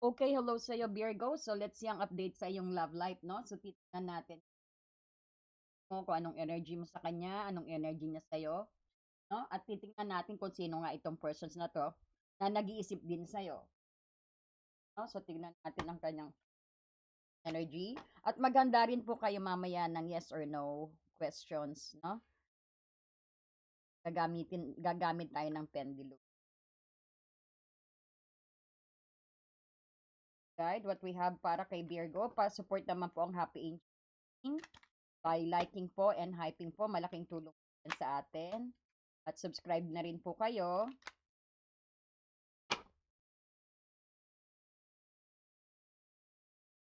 Okay, hello sa'yo, Virgo. So, let's see ang update sa iyong love life, no? So, titignan natin kung anong energy mo sa kanya, anong energy niya sa'yo, no? At titignan natin kung sino nga itong persons na to na nag-iisip din sa'yo, no? So, tignan natin ang kanyang energy. At maganda rin po kayo mamaya ng yes or no questions, no? Gagamit tayo ng pendulum. Guide, what we have para kay Virgo, pa-support naman po ang Happy Aging by liking po and hyping po. Malaking tulong yan sa atin. At subscribe na rin po kayo.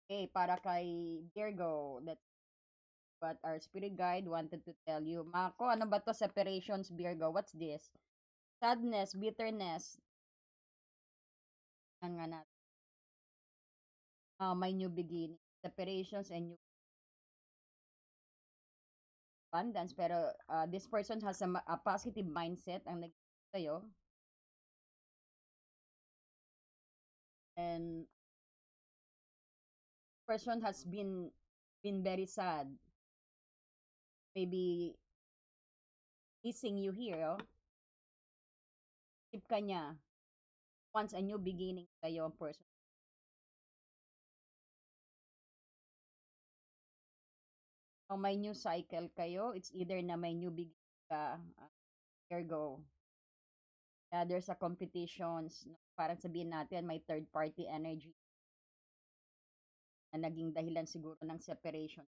Okay, para kay Virgo, that's what our spirit guide wanted to tell you. Mako, ano ba to? Separations, Virgo. What's this? Sadness, bitterness. Yan nga natin. May new beginning. Separations and new abundance. Pero this person has a positive mindset ang nag sa'yo. And person has been very sad. Maybe missing you here, oh. Tip ka niya. Wants a new beginning sa'yo ang person. May new cycle kayo, it's either na may new beginning ka, Virgo. There's a competitions, no? Parang sabihin natin may third party energy na naging dahilan siguro ng separation.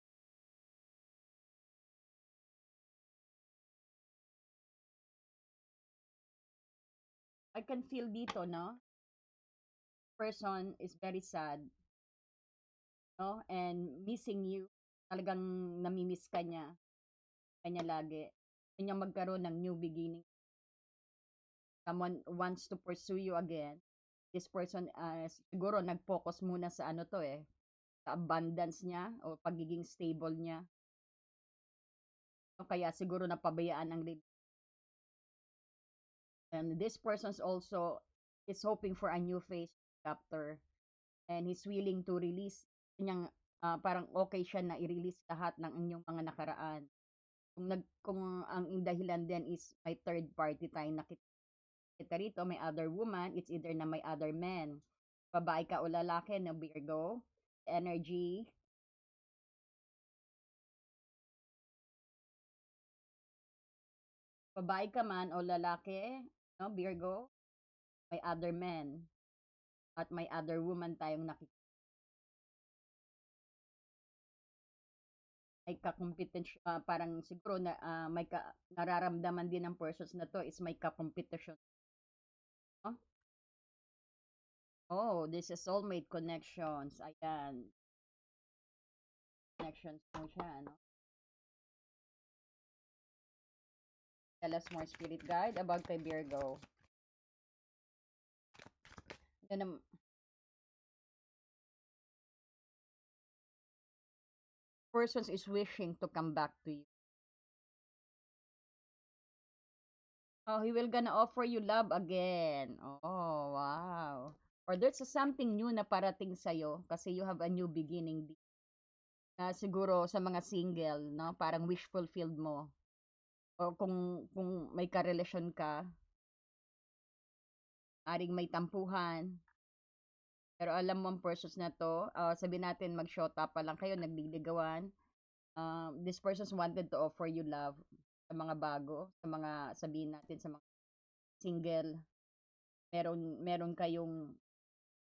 I can feel dito, no? Person is very sad, no? And missing you. Talagang namimiss ka niya. Kanya lagi. Kanya magkaroon ng new beginning. Someone wants to pursue you again. This person, siguro nag-focus muna sa ano to sa abundance niya o pagiging stable niya. O kaya siguro napabayaan ang and this person's also is hoping for a new phase chapter and he's willing to release kanyang parang okay siya na i-release lahat ng inyong mga nakaraan. Kung ang dahilan din is may third party tayo nakita rito, may other woman, it's either na may other men. Babae ka o lalaki na Virgo, energy. Babae ka man o lalaki, no, Virgo, may other men at may other woman tayong nakikita. May kakumpetensya, parang siguro na nararamdaman din ng persons na to is may kakompetisyon. No? Oh, this is soulmate connections. Ayan. Connections mo siya, no? Tell us more spirit guide about kay Virgo. Then, persons is wishing to come back to you. Oh, he will gonna offer you love again. Oh, wow. Or there's something new na parating sa'yo kasi you have a new beginning. Siguro sa mga single, no? Parang wish fulfilled mo. O kung may karelasyon ka, aring may tampuhan. Pero alam mo ang persons na to, sabi natin mag-shota pa lang kayo, nagliligawan. This persons wanted to offer you love sa mga bago, sa mga sabihin natin sa mga single. Meron kayong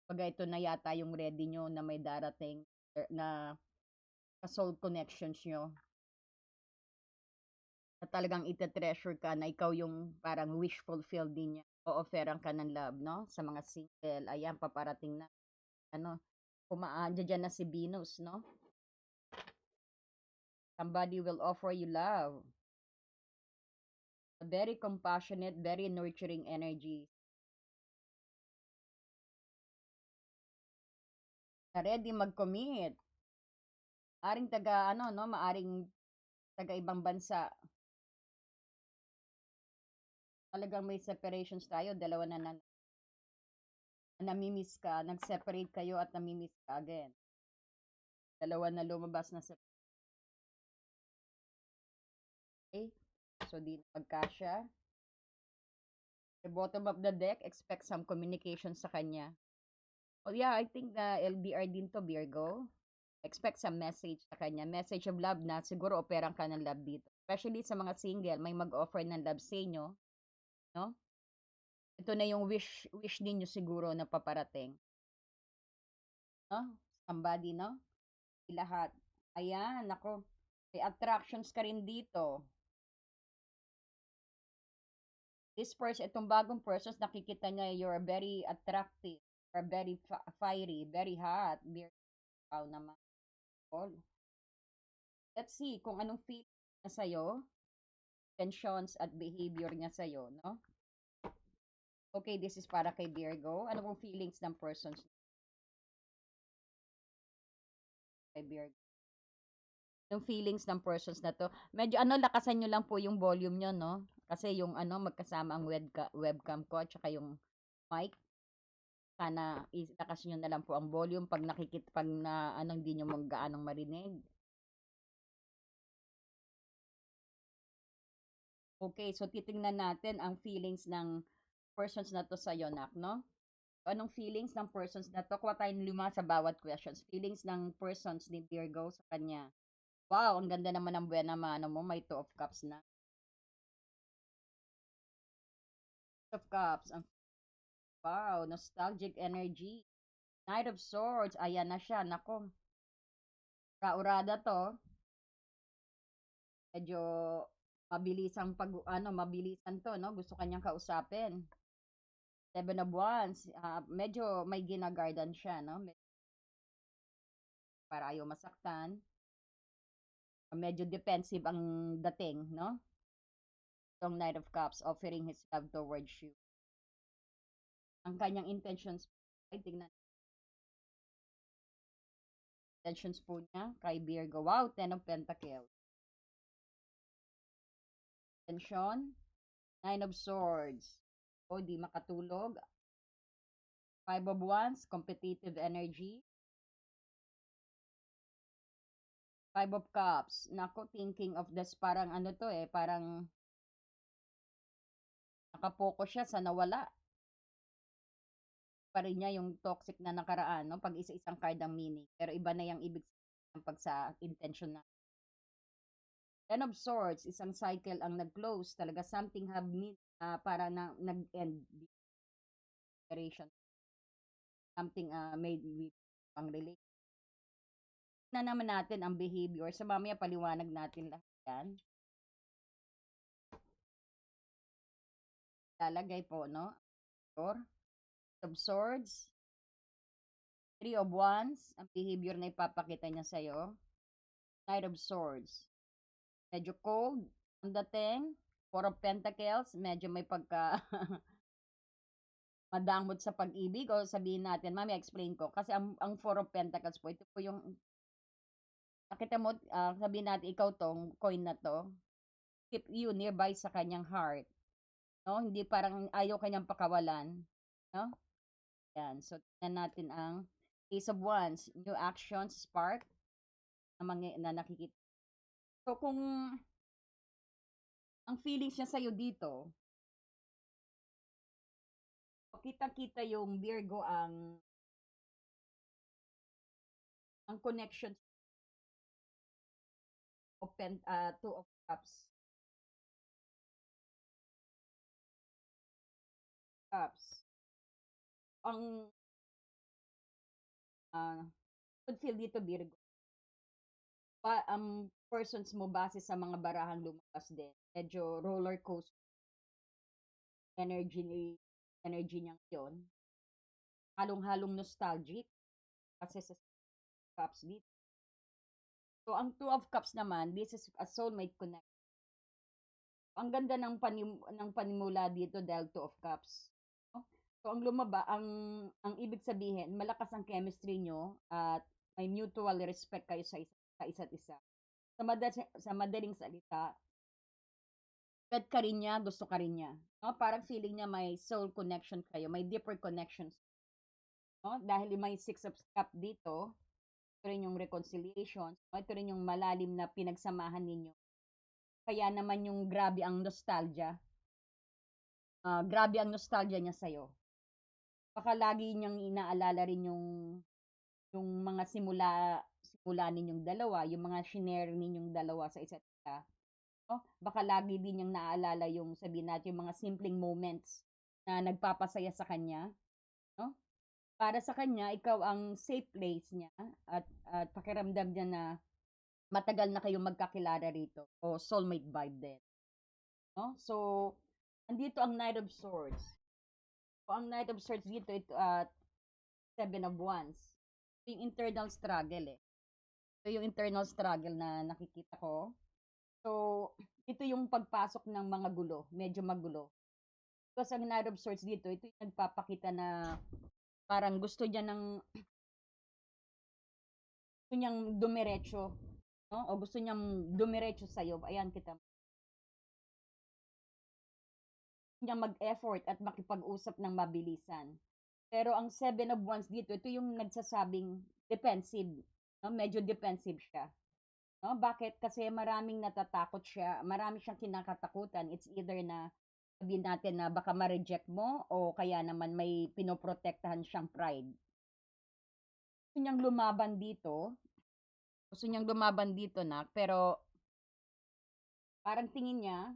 pag ito na yata yung ready nyo na may darating na soul connections nyo na talagang ite-treasure ka na ikaw yung parang wish fulfilled din niya o offeran ka ng love, no? Sa mga single, ayan, paparating na, ano, dyan na si Venus, no? Somebody will offer you love. A very compassionate, very nurturing energy. Na ready mag-commit. Maaring taga, ano, no? Maaring taga ibang bansa. Talagang may separations tayo, dalawa na namimiss ka, nag-separate kayo at namimiss ka again. Dalawa na lumabas na sa okay? So, di na magkasya. The bottom of the deck, expect some communication sa kanya. Oh yeah, I think na LDR din to, Virgo. Expect some message sa kanya. Message of love na siguro operang ka ng love dito. Especially sa mga single, may mag-offer ng love sa inyo, no? Ito na yung wish ninyo siguro na paparating, no? Somebody, no? Lahat. Ayan, nako. May attractions ka rin dito. This person, itong bagong persons, nakikita niya you're very attractive, or very fiery, very hot. Very, wow naman. All. Let's see kung anong feeling niya sa'yo, intentions at behavior niya sa'yo, no? Okay, this is para kay Virgo. Ano pong feelings ng persons kay Virgo? Yung feelings ng persons na to. Medyo ano, lakasan nyo lang po yung volume nyo, no? Kasi yung ano, magkasama ang webcam ko at saka yung mic. Sana ilakas nyo na lang po ang volume pag pag na ano, hindi nyo gaanong marinig. Okay, so titingnan natin ang feelings ng persons na to sa'yo, nak, no? Anong feelings ng persons na to? Kuha tayong 5 sa bawat questions. Feelings ng persons ni Virgo sa kanya. Wow, ang ganda naman ng buena mano mo. May 2 of cups na. Of cups. Wow, nostalgic energy. Knight of swords. Ayan na siya. Nako. Kaurada to. Medyo mabilisan to, no? Gusto kanyang kausapin. 7 of Wands. Medyo may ginagardan siya, no? Para ayaw masaktan. Medyo defensive ang dating, no? Itong Knight of Cups offering his love towards you. Ang kanyang intentions, ay tingnan, intentions po niya kay Virgo. Wow, 10 of Pentacles. Tension, 9 of Swords. O, di makatulog. 5 of Wands, competitive energy. 5 of Cups. Nako, thinking of this, parang ano to parang nakapokus siya sa nawala. Pa rin niya yung toxic na nakaraan, no? Pag isa-isang card ang meaning. Pero iba na yung ibig sabihin pag sa intention na. 10 of Swords, isang cycle ang nag-close. Talaga something have need para na nag-end generation. Something made with pang relate. Na naman natin ang behavior. Sa mamaya paliwanag natin lahat yan. Lalagay po, no? Of Swords, 3 of Wands, ang behavior na ipapakita niya sa'yo. Knight of Swords, medyo cold ang dating. 4 of Pentacles, medyo may pagka madamot sa pag-ibig, o sabihin natin, mami, explain ko. Kasi ang 4 of Pentacles po, ito po yung, nakita mo, sabihin natin, ikaw tong coin na to, keep you nearby sa kanyang heart. No? Hindi parang ayaw kanyang pakawalan. No? Yan. So, tingnan natin ang Ace of Wands, new actions, spark, na nakikita. So, kung ang feelings niya sa'yo dito, kita-kita yung Virgo ang connection of 2 of Cups. Cups. Ang could feel dito, Virgo. Ang persons mo base sa mga barahang lumabas din. Medyo roller coaster energy niya yon. Halong-halong nostalgic kasi sa Cups dito. So, ang 2 of Cups naman, this is a soulmate connect. Ang ganda ng panimula dito dahil 2 of Cups. No? So, ang ibig sabihin, malakas ang chemistry nyo at may mutual respect kayo sa isa't isa. Sa madaling salita, pet ka rin niya, gusto ka rin niya. No? Parang feeling niya may soul connection kayo, may deeper connections. no? Dahil may Six of Cup dito, ito rin yung reconciliation, no? Ito rin yung malalim na pinagsamahan ninyo. Kaya naman yung grabe ang nostalgia niya sa'yo. Baka lagi niyang inaalala rin yung mga simula ninyong dalawa, yung mga shinare ninyong dalawa sa isa't isa. No? Baka lagi din niyang naaalala yung sabihin natin yung mga simpleng moments na nagpapasaya sa kanya, no? Para sa kanya, ikaw ang safe place niya at pakiramdam niya na matagal na kayong magkakilala rito o soulmate vibe din, no? So, andito ang Knight of Swords. So, ang Knight of Swords dito, ito at Seven of Wands. Ito yung internal struggle eh. Ito yung internal struggle na nakikita ko. So, ito yung pagpasok ng mga gulo, medyo magulo. Because ang Knight of Swords dito, ito yung nagpapakita na parang gusto niyang dumiretso, no? O gusto niyang dumiretso sa'yo. Ayan kita. Gusto niyang mag-effort at makipag-usap ng mabilisan. Pero ang Seven of Wands dito, ito yung nagsasabing defensive. No? Medyo defensive siya. No? Bakit? Kasi maraming natatakot siya. Marami siyang kinakatakutan. It's either na sabihin natin na baka ma-reject mo o kaya naman may pinoprotektahan siyang pride. Gusto niyang lumaban dito. Pero parang tingin niya,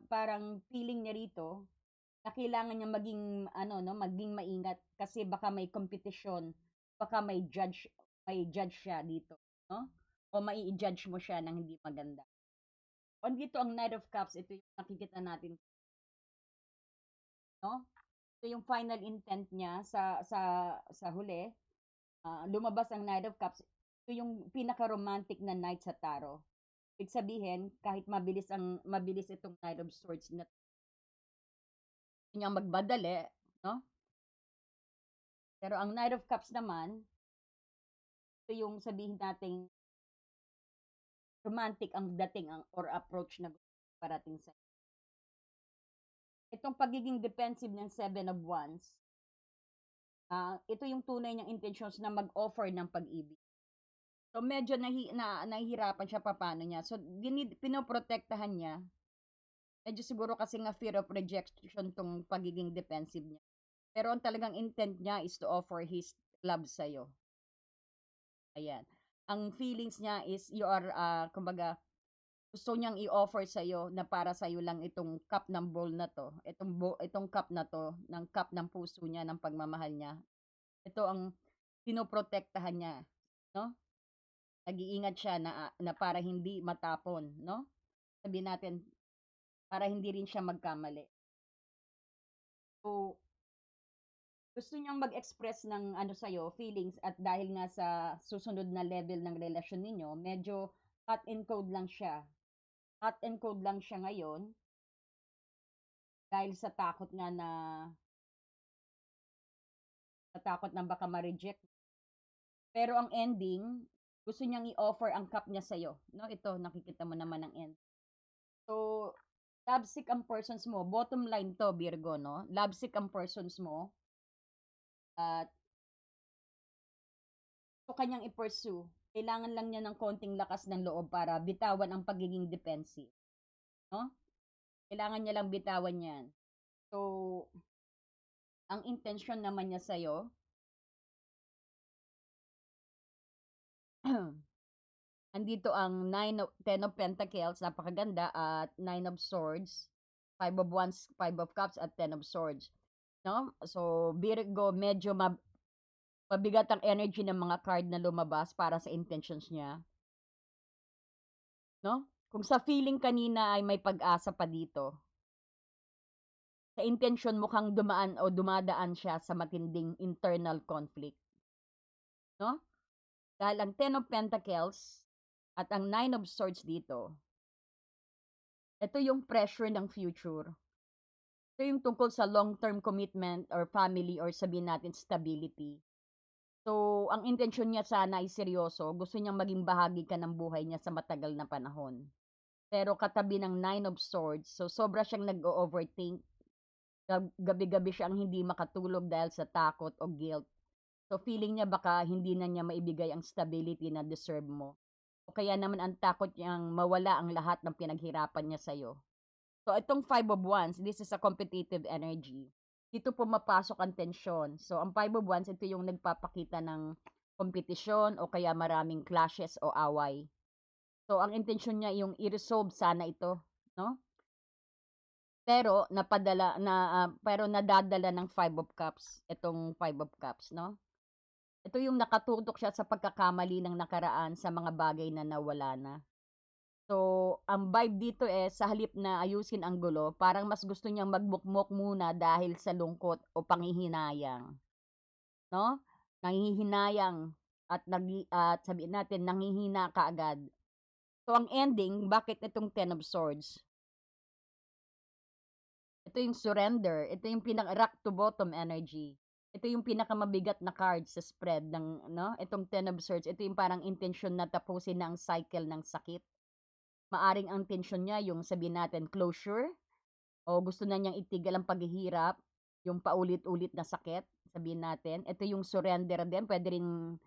parang feeling niya rito na kailangan niya maging ano no, maging maingat kasi baka may competition, baka may judge siya dito, no? O mai-judge mo siya ng hindi maganda. O dito ang Knight of Cups, ito yung nakikita natin, no? Ito yung final intent niya sa huli. Lumabas ang Knight of Cups. Ito yung pinaka-romantic na knight sa tarot. Ibig sabihin, kahit mabilis itong Knight of Swords na niya magbadali, no? Pero ang Knight of Cups naman, ito yung sabihin nating romantic ang dating or approach na parating sa itong pagiging defensive ng Seven of Wands. Ito yung tunay niyang intentions na mag-offer ng pag-ibig. So medyo nahihirapan siya paano niya. So pinoprotektahan niya. Medyo siguro kasi nga fear of rejection tong pagiging defensive niya. Pero ang talagang intent niya is to offer his love sa'yo. Ayan. Ang feelings niya is you are, kumbaga, gusto niyang i-offer sa'yo na para sa'yo lang itong cup ng bowl na to. Itong cup na to, ng cup ng puso niya, ng pagmamahal niya. Ito ang pinoprotektahan niya, no? Nag-iingat siya na para hindi matapon, no? Sabihin natin, para hindi rin siya magkamali. So, gusto niyang mag-express ng ano sa'yo, feelings at dahil nga sa susunod na level ng relasyon ninyo, medyo hot and cold lang siya. Hot and cold lang siya ngayon dahil sa takot nga na baka ma-reject. Pero ang ending, gusto niyang i-offer ang cup niya sa'yo. No? Ito, nakikita mo naman ang end. So, lovesick ang persons mo. Bottom line to, Virgo, no? Lovesick ang persons mo. At gusto kanyang i-pursue. Kailangan lang niya ng konting lakas ng loob para bitawan ang pagiging defensive. No? Kailangan niya lang bitawan yan. So, ang intention naman niya sa'yo, andito ang 10 of Pentacles, napakaganda, at 9 of Swords, 5 of Wands, 5 of Cups, at 10 of Swords. No? So, Virgo, medyo mabigat ang energy ng mga card na lumabas para sa intentions niya. No? Kung sa feeling kanina ay may pag-asa pa dito, sa intention mukhang dumadaan siya sa matinding internal conflict. No? Dahil ang 10 of Pentacles at ang 9 of Swords dito, ito yung pressure ng future. Ito yung tungkol sa long-term commitment or family or sabihin natin stability. So, ang intention niya sana ay seryoso. Gusto niyang maging bahagi ka ng buhay niya sa matagal na panahon. Pero katabi ng 9 of Swords, so sobra siyang nag-overthink. Gabi-gabi siyang hindi makatulog dahil sa takot o guilt. So feeling niya baka hindi na niya maibigay ang stability na deserve mo. O kaya naman ang takot niyang mawala ang lahat ng pinaghirapan niya sa'yo. So itong Five of Wands, this is a competitive energy. Dito pumapasok ang tensyon. So ang Five of Wands, ito yung nagpapakita ng kompetisyon o kaya maraming clashes o away. So ang intensyon niya yung i-resolve sana ito, no? Pero nadadala ng Five of Cups, itong Five of Cups, no? Ito yung nakatutok siya sa pagkakamali ng nakaraan sa mga bagay na nawala na. So, ang vibe dito sa halip na ayusin ang gulo, parang mas gusto niyang magbukmok muna dahil sa lungkot o panghihinayang, no? Nanghihinayang at sabihin natin nanghihina kaagad. So, ang ending, bakit itong Ten of Swords? Ito yung surrender. Ito yung rock to bottom energy. Ito yung pinakamabigat na card sa spread ng, no? Itong Ten of Swords. Ito yung parang intention na tapusin na ang cycle ng sakit. Maaring ang tension niya yung sabihin natin closure o gusto na niyang itigil ang paghihirap, yung paulit-ulit na sakit, sabihin natin. Ito yung surrender din. Pwede rin,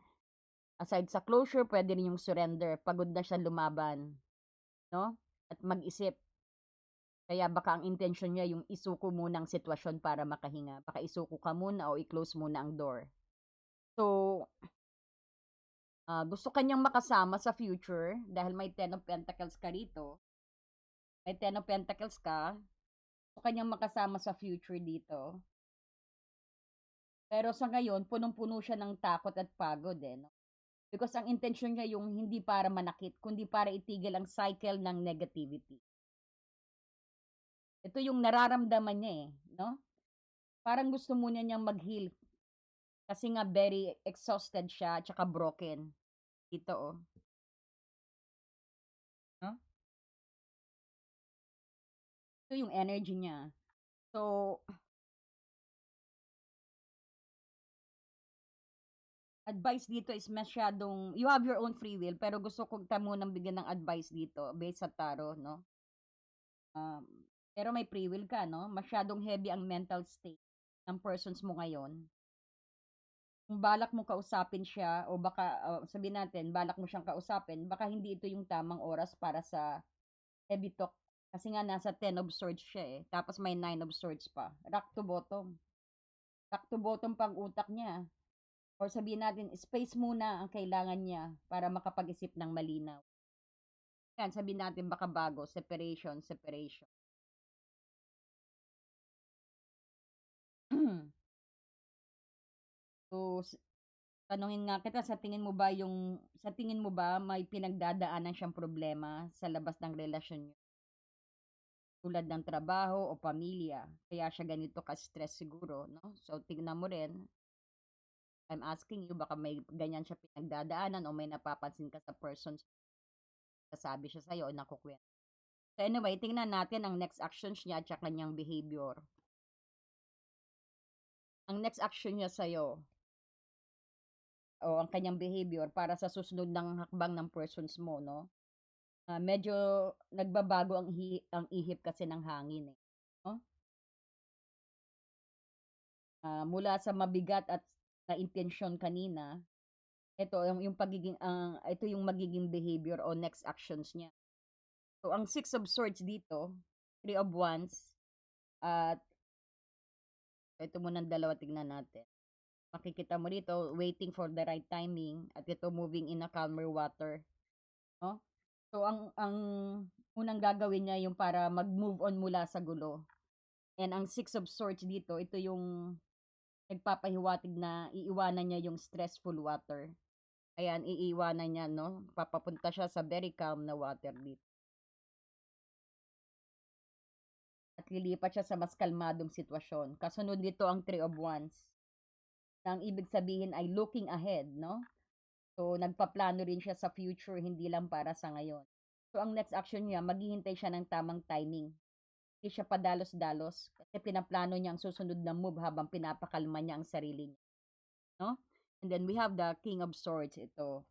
aside sa closure, pwede rin yung surrender. Pagod na siya lumaban, no? At mag-isip. Kaya baka ang intention niya yung isuko muna ang sitwasyon para makahinga. Baka isuko ka muna o i-close muna ang door. So, gusto kanyang makasama sa future dahil may Ten of Pentacles ka rito. May Ten of Pentacles ka. Gusto kanyang makasama sa future dito. Pero sa ngayon, punong-puno siya ng takot at pagod no? Because ang intention niya yung hindi para manakit, kundi para itigil ang cycle ng negativity. Ito yung nararamdaman niya no? Parang gusto muna niyang mag-heal kasi nga very exhausted siya at saka broken. Dito no? Ito yung energy niya. So, advice dito is masyadong, you have your own free will, pero gusto ko ka munang bigyan ng advice dito based sa tarot, no? Um, pero may free will ka, no? Masyadong heavy ang mental state ng persons mo ngayon. Kung balak mo kausapin siya o baka sabihin natin, balak mo siyang kausapin, baka hindi ito yung tamang oras para sa heavy talk. Kasi nga nasa Ten of Swords siya Tapos may Nine of Swords pa. Rock to bottom. Rock to bottom pang utak niya. Or sabihin natin, space muna ang kailangan niya para makapag-isip ng malinaw. Yan, sabihin natin baka bago, separation, separation. So, tanungin nga kita, sa tingin mo ba may pinagdadaanan siyang problema sa labas ng relasyon niyo? Tulad ng trabaho o pamilya. Kaya siya ganito ka-stress siguro, no? So, tingnan mo rin. I'm asking you, baka may ganyan siya pinagdadaanan o may napapansin ka sa persons sasabi siya sa'yo o nakukwento. So anyway, tingnan natin ang next actions niya at saka kanyang behavior. Ang next action niya sa'yo o ang kanyang behavior para sa susunod ng hakbang ng persons mo, no? Medyo nagbabago ang ihip kasi ng hangin no? Mula sa mabigat at na intensyon kanina, ito yung magiging behavior o next actions niya. So ang Six of Swords dito, Three of Wands at ito muna ng dalawa tignan natin. Makikita mo dito, waiting for the right timing at ito moving in a calmer water, no? So ang unang gagawin niya yung para mag-move on mula sa gulo. And ang Six of Swords dito, ito yung nagpapahiwatig na iiwanan niya yung stressful water. Ayan, iiwanan niya, no? Papapunta siya sa very calm na water dito. At lilipat siya sa mas kalmadong sitwasyon. Kasunod dito ang Three of Wands. Na ang ibig sabihin ay looking ahead, no? So, nagpaplano rin siya sa future, hindi lang para sa ngayon. So, ang next action niya, maghihintay siya ng tamang timing. Hindi siya padalos-dalos kasi pinaplano niya ang susunod na move habang pinapakalma niya ang sarili niya. No? And then we have the King of Swords ito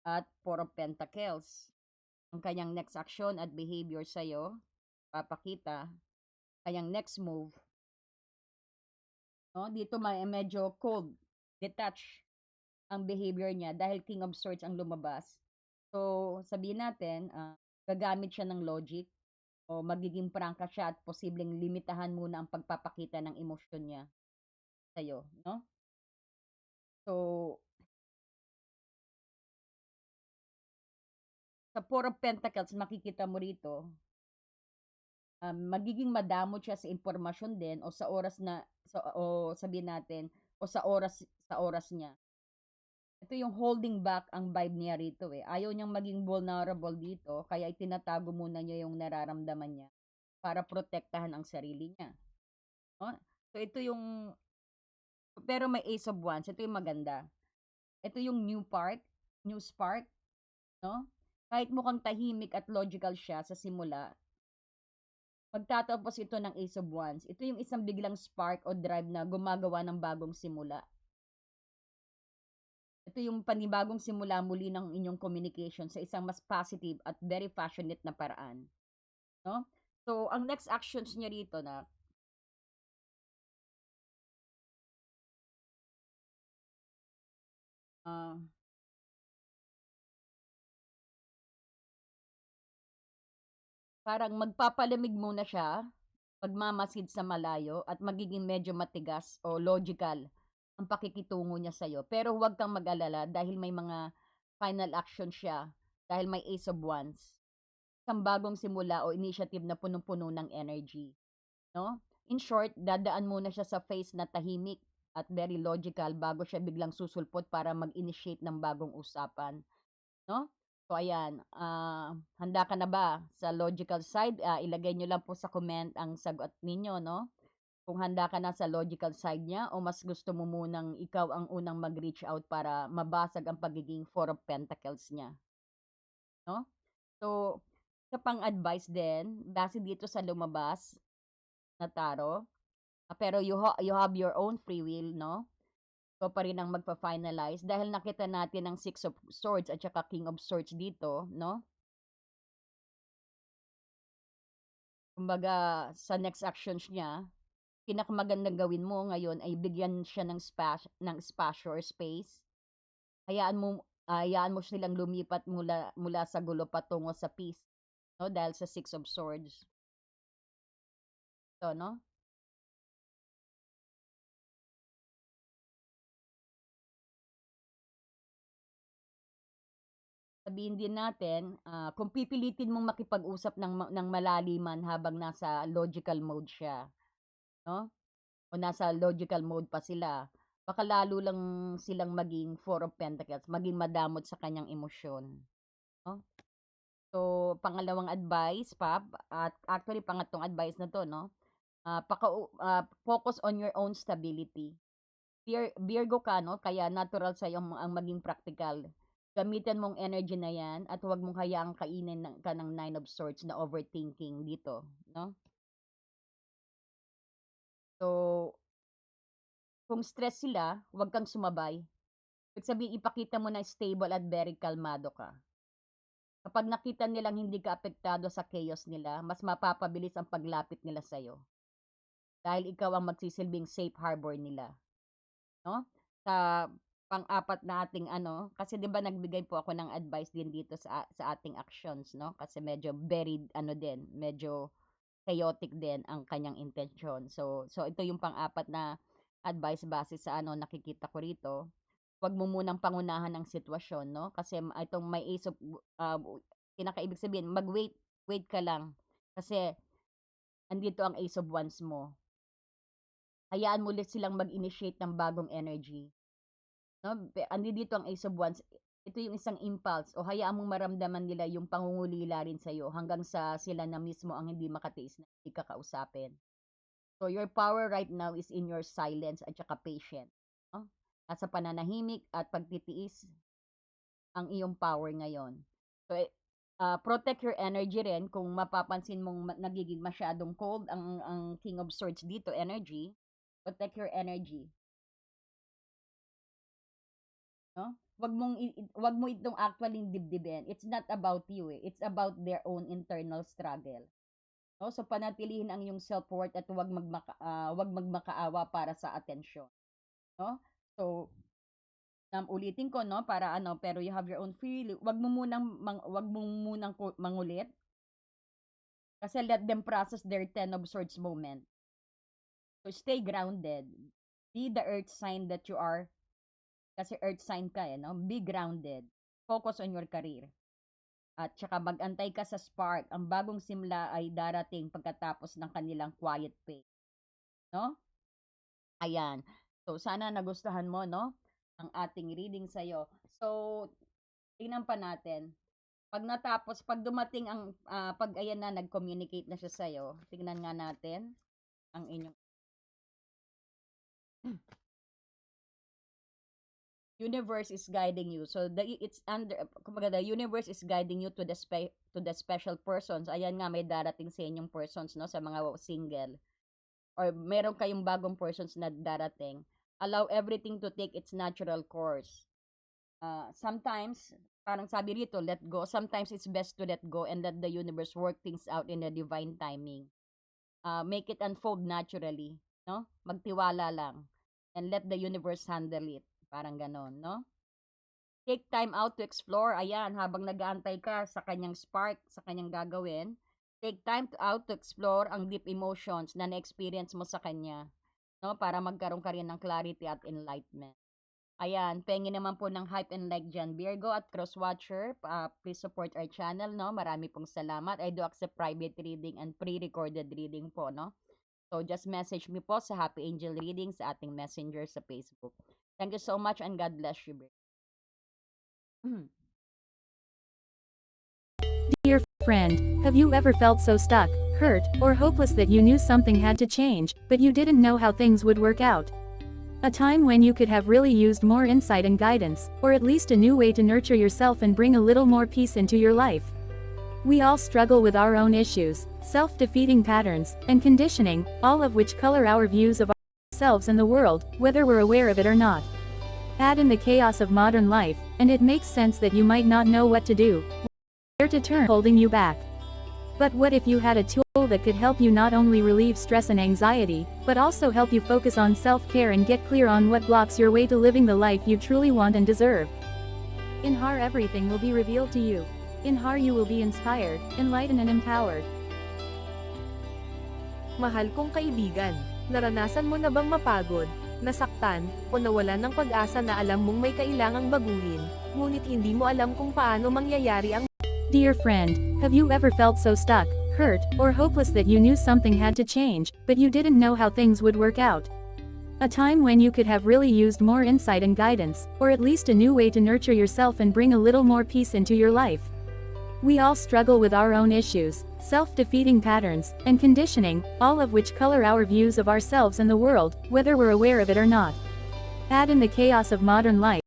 at Four of Pentacles. Ang kanyang next action at behavior sa'yo, papakita, kanyang next move, no? Dito medyo cold, detached ang behavior niya dahil King of Swords ang lumabas. So, sabihin natin, gagamit siya ng logic o magiging prangka siya at posibleng limitahan muna ang pagpapakita ng emosyon niya sa'yo, no? So, sa Four of Pentacles, makikita mo rito, magiging madamot siya sa impormasyon din o sa oras na, o sabihin natin, o sa oras niya. Ito yung holding back ang vibe niya rito eh. Ayaw niyang maging vulnerable dito, kaya itinatago muna niya yung nararamdaman niya para protektahan ang sarili niya. No? So ito yung, pero may Ace of Wands, ito yung maganda. Ito yung new spark, no? Kahit mukhang tahimik at logical siya sa simula, magtatapos ito ng Ace of Wands. Ito yung isang biglang spark o drive na gumagawa ng bagong simula. Ito yung panibagong simula muli ng inyong communication sa isang mas positive at very passionate na paraan, no? So, ang next actions niya rito na, ah, parang magpapalamig muna siya, magmamasid sa malayo at magiging medyo matigas o logical ang pakikitungo niya sa'yo. Pero huwag kang mag-alala dahil may mga final action siya, dahil may Ace of Wands. Isang bagong simula o initiative na punong-puno ng energy, no? In short, dadaan muna siya sa phase na tahimik at very logical bago siya biglang susulpot para mag-initiate ng bagong usapan, no? So ayan, handa ka na ba sa logical side? Ilagay niyo lang po sa comment ang sagot ninyo, no? Kung handa ka na sa logical side niya o mas gusto mo munang ikaw ang unang mag-reach out para mabasag ang pagiging Four of Pentacles niya, no? So, sa pang-advice din, base dito sa lumabas na tarot, pero you have your own free will, no? Ikaw pa rin ang magpa-finalize dahil nakita natin ang Six of Swords at saka King of Swords dito, no? Kumbaga, sa next actions niya, pinakamagandang gawin mo ngayon ay bigyan siya ng spasyo or space. Hayaan mo silang lumipat mula sa gulo patungo sa peace, no? Dahil sa Six of Swords. So, no? Sabihin din natin, kung pipilitin mong makipag-usap ng malaliman habang nasa logical mode siya, no? O nasa logical mode pa sila, baka lalo lang silang maging Four of Pentacles, maging madamot sa kanyang emosyon, no? So, pangalawang advice, Pap, at actually pangatlong advice na 'to, no? Focus on your own stability. Virgo ka, no? Kaya natural sa'yo ang maging practical. Gamitan mong energy na yan at huwag mong hayaang kainin ka ng Nine of Swords na overthinking dito, no? So, kung stress sila, huwag kang sumabay. Ibig sabihin, ipakita mo na stable at very kalmado ka. Kapag nakita nilang hindi ka apektado sa chaos nila, mas mapapabilis ang paglapit nila sa'yo. Dahil ikaw ang magsisilbing safe harbor nila, no? Sa pang-apat na ating ano, kasi 'di ba nagbigay po ako ng advice din dito sa ating actions, no? Kasi medyo very ano din, medyo chaotic din ang kanyang intensyon. So ito yung pang-apat na advice base sa ano nakikita ko rito. Huwag mo munang pangunahan ng sitwasyon, no? Kasi itong may ace of pinakaibig sabihin, wait ka lang. Kasi andito ang ace of wands mo. Hayaan mo ulit silang mag-initiate ng bagong energy, no? Dito ang Ace of Wands, ito yung isang impulse o hayaan mong maramdaman nila yung pangungulila rin sa'yo hanggang sa sila na mismo ang hindi makatiis na hindi ka kausapin. So, your power right now is in your silence at saka patience, no? Nasa pananahimik at pagtitiis ang iyong power ngayon. So, protect your energy rin kung mapapansin mong nagiging masyadong cold ang King of Swords dito, energy. Protect your energy, no? Wag mo itong actually dibdibin. It's not about you eh. It's about their own internal struggle. No? So panatilihin ang iyong self-worth at wag magmakaawa para sa atensyon, no? So ulitin ko, no, para ano, pero you have your own free will. Wag mo munang mangulit kasi let them process their 10 of swords moment. So stay grounded. Be the earth sign that you are, kasi earth sign ka eh, no? Be grounded. Focus on your career. At saka magantay ka sa spark. Ang bagong simula ay darating pagkatapos ng kanilang quiet phase, no? Ayan. So sana nagustuhan mo, no, ang ating reading sa iyo. So tingnan pa natin. Pag dumating ang pag ayan na nag-communicate na siya sa iyo, tingnan nga natin ang inyong universe is guiding you. So it's under, kumbaga, the universe is guiding you to the special persons. Ayan nga, may darating sa inyong persons, no, sa mga single or meron kayong bagong persons na darating. Allow everything to take its natural course. Sometimes, parang sabi rito, let go. Sometimes it's best to let go and let the universe work things out in a divine timing. Make it unfold naturally, no? Magtiwala lang and let the universe handle it. Parang ganon, no? Take time out to explore. Ayan, habang nag-aantay ka sa kanyang spark, sa kanyang gagawin, take time out to explore ang deep emotions na na-experience mo sa kanya, no? Para magkaroon ka rin ng clarity at enlightenment. Ayan, pengi naman po ng hype and like dyan, Virgo at Crosswatcher. Please support our channel, no? Marami pong salamat. I do accept private reading and pre-recorded reading po, no? So, just message me po sa Happy Angel Reading sa ating messenger sa Facebook. Thank you so much and God bless you, Virgo. Dear friend, have you ever felt so stuck, hurt, or hopeless that you knew something had to change, but you didn't know how things would work out? A time when you could have really used more insight and guidance, or at least a new way to nurture yourself and bring a little more peace into your life. We all struggle with our own issues, self-defeating patterns, and conditioning, all of which color our views of ourselves and the world, whether we're aware of it or not. Add in the chaos of modern life, and it makes sense that you might not know what to do, where to turn, holding you back. But what if you had a tool that could help you not only relieve stress and anxiety, but also help you focus on self-care and get clear on what blocks your way to living the life you truly want and deserve? In HAR, everything will be revealed to you. In HAR, you will be inspired, enlightened and empowered. Mahal kong kaibigan, naranasan mo na bang mapagod, nasaktan, o nawalan ng pag-asa na alam mong may kailangang baguhin, ngunit hindi mo alam kung paano mangyayari ang... Dear friend, have you ever felt so stuck, hurt, or hopeless that you knew something had to change, but you didn't know how things would work out? A time when you could have really used more insight and guidance, or at least a new way to nurture yourself and bring a little more peace into your life. We all struggle with our own issues, self-defeating patterns, and conditioning, all of which color our views of ourselves and the world, whether we're aware of it or not. Add in the chaos of modern life,